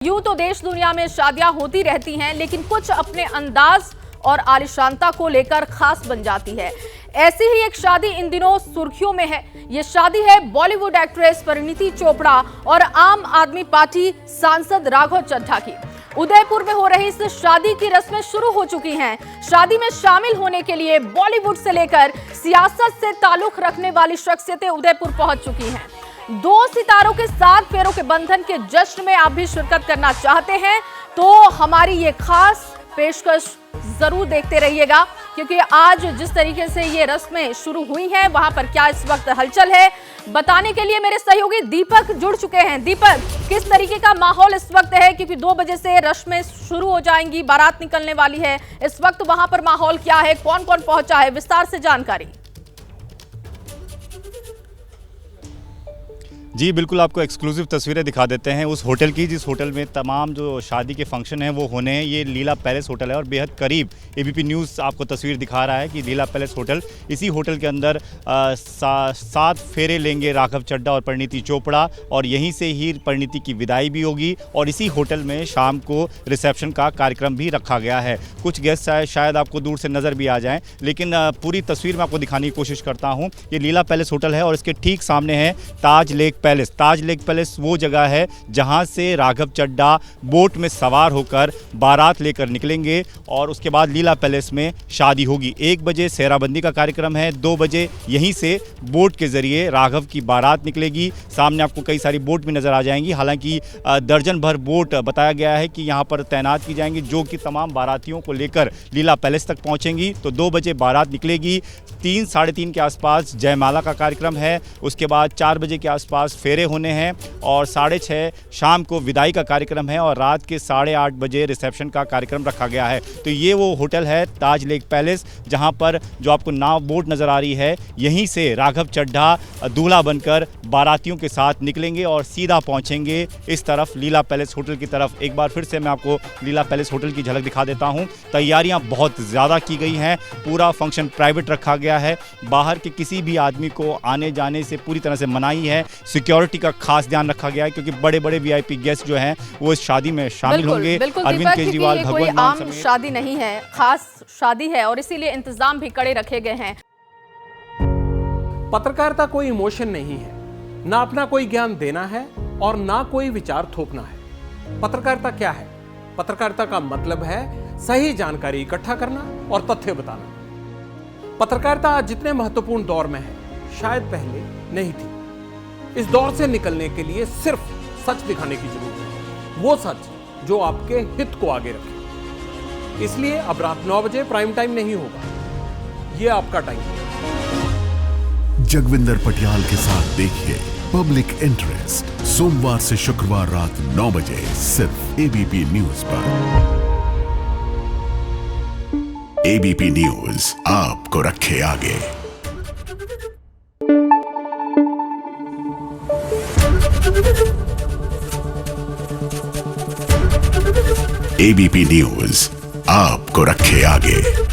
यूं तो देश दुनिया में शादियां होती रहती हैं, लेकिन कुछ अपने अंदाज और आलिशानता को लेकर खास बन जाती है। ऐसी ही एक शादी इन दिनों सुर्खियों में है। ये शादी है बॉलीवुड एक्ट्रेस परिणीति चोपड़ा और आम आदमी पार्टी सांसद राघव चड्ढा की। उदयपुर में हो रही इस शादी की रस्में शुरू हो चुकी हैं। शादी में शामिल होने के लिए बॉलीवुड से लेकर सियासत से ताल्लुक रखने वाली शख्सियतें उदयपुर पहुंच चुकी हैं। 2 सितारों के 7 फेरों के बंधन के जश्न में आप भी शिरकत करना चाहते हैं तो हमारी ये खास पेशकश जरूर देखते रहिएगा, क्योंकि आज जिस तरीके से ये रस्में शुरू हुई हैं वहां पर क्या इस वक्त हलचल है, बताने के लिए मेरे सहयोगी दीपक जुड़ चुके हैं। दीपक, किस तरीके का माहौल इस वक्त है, क्योंकि 2 बजे से रस्में शुरू हो जाएंगी, बारात निकलने वाली है। इस वक्त वहां पर माहौल क्या है, कौन कौन पहुंचा है, विस्तार से जानकारी। जी बिल्कुल, आपको एक्सक्लूसिव तस्वीरें दिखा देते हैं उस होटल की, जिस होटल में तमाम जो शादी के फंक्शन हैं वो होने हैं। ये लीला पैलेस होटल है और बेहद करीब एबीपी न्यूज़ आपको तस्वीर दिखा रहा है कि लीला पैलेस होटल, इसी होटल के अंदर 7 फेरे लेंगे राघव चड्ढा और परिणीति चोपड़ा, और यहीं से ही परिणीति की विदाई भी होगी। और इसी होटल में शाम को रिसेप्शन का कार्यक्रम भी रखा गया है। कुछ गेस्ट शायद आपको दूर से नज़र भी आ जाएँ, लेकिन पूरी तस्वीर में आपको दिखाने की कोशिश करता हूँ। ये लीला पैलेस होटल है और इसके ठीक सामने है ताज लेक पैलेस। ताज लेक पैलेस वो जगह है जहां से राघव चड्ढा बोट में सवार होकर बारात लेकर निकलेंगे और उसके बाद लीला पैलेस में शादी होगी। 1 बजे सेहराबंदी का कार्यक्रम है, 2 बजे यहीं से बोट के जरिए राघव की बारात निकलेगी। सामने आपको कई सारी बोट भी नजर आ जाएंगी। हालांकि दर्जन भर बोट बताया गया है कि यहां पर तैनात की जाएंगी, जो कि तमाम बारातियों को लेकर लीला पैलेस तक पहुंचेंगी। तो 2 बजे बारात निकलेगी, 3 साढ़े 3 के आसपास जयमाला का कार्यक्रम है, उसके बाद 4 बजे के आसपास फेरे होने हैं और 6:30 शाम को विदाई का कार्यक्रम है और रात के 8:30 बजे रिसेप्शन का कार्यक्रम रखा गया है। तो ये वो होटल है ताज लेक पैलेस, जहां पर जो आपको नाव बोट नज़र आ रही है, यहीं से राघव चड्ढा दूल्हा बनकर बारातियों के साथ निकलेंगे और सीधा पहुंचेंगे इस तरफ लीला पैलेस होटल की तरफ। एक बार फिर से मैं आपको लीला पैलेस होटल की झलक दिखा देता हूं। तैयारियां बहुत ज़्यादा की गई हैं, पूरा फंक्शन प्राइवेट रखा गया है, बाहर के किसी भी आदमी को आने जाने से पूरी तरह से मनाही है। सिक्योरिटी का खास ध्यान रखा गया है, क्योंकि बड़े बड़े वीआईपी गेस्ट जो हैं वो इस शादी में शामिल होंगे। अरविंद केजरीवाल, भगवंत मान आम शादी नहीं है, खास शादी है और इसीलिए इंतजाम भी कड़े रखे गए हैं। पत्रकारिता कोई इमोशन नहीं है, ना अपना कोई ज्ञान देना है और ना कोई विचार थोपना है। पत्रकारिता क्या है? पत्रकारिता का मतलब है सही जानकारी इकट्ठा करना और तथ्य बताना। पत्रकारिता आज जितने महत्वपूर्ण दौर में है, शायद पहले नहीं थी। इस दौर से निकलने के लिए सिर्फ सच दिखाने की जरूरत है, वो सच जो आपके हित को आगे रखे। इसलिए अब रात 9 बजे प्राइम टाइम नहीं होगा, ये आपका टाइम है। जगविंदर पटियाल के साथ देखिए पब्लिक इंटरेस्ट, सोमवार से शुक्रवार रात 9 बजे सिर्फ एबीपी न्यूज पर। एबीपी न्यूज आपको रखे आगे। एबीपी न्यूज आपको रखे आगे।